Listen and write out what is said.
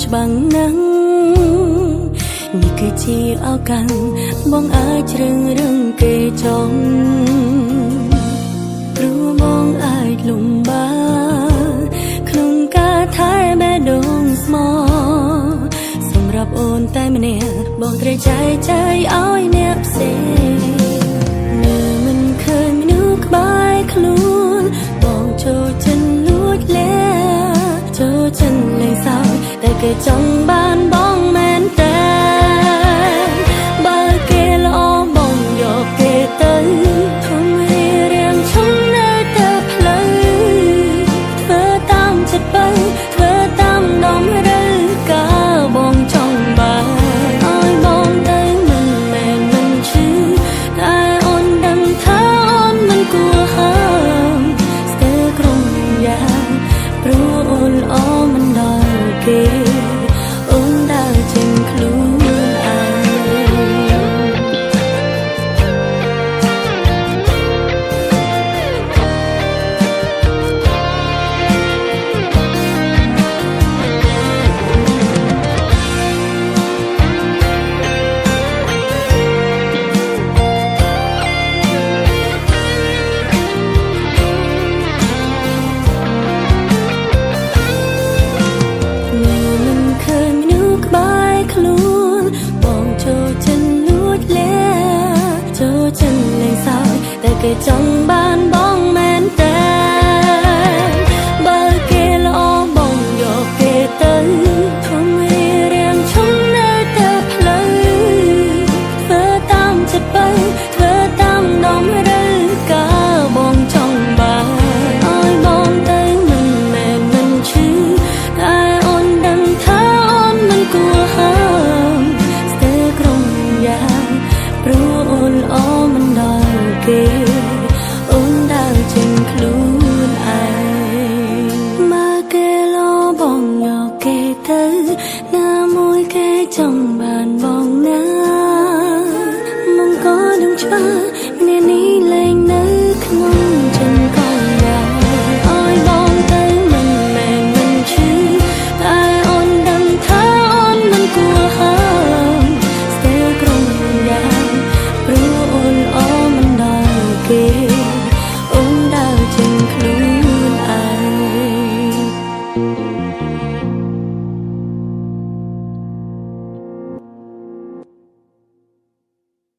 ច្បាំងនឹងនេះគឺជាឱកាសបងអាចជ្រើសរើសគេចង់ព្រោះបងអាចលំបាកក្នុងការថែបេះដូងស្មោសម្រាប់អូនតែម្នាក់បងត្រូវចែកចាយឲ្យអ្នកផ្សេងនៅមិនឃើញមនុស្សក្បែរខ្លួនបងចូលចិត្តលួចលាចូលចិត្តលេងសើចតែគេចង់បានបងមែនតែបើគេល្អបងយកគេទៅធំរៀងឈំនៅតែផ្លូវធ្វើតាមចិត្តបើធ្វើតាមដងរើកាបងចង់បានឲ្យបងទៅមិនមែនមិនឈឺតែអូនដឹងថាអូនមិនគួរហើមស្ទើរក្រុមយ៉ាងព្រោះអូនល្អមិនដល់គេអូនដើរចេញខ្លួនគេចង់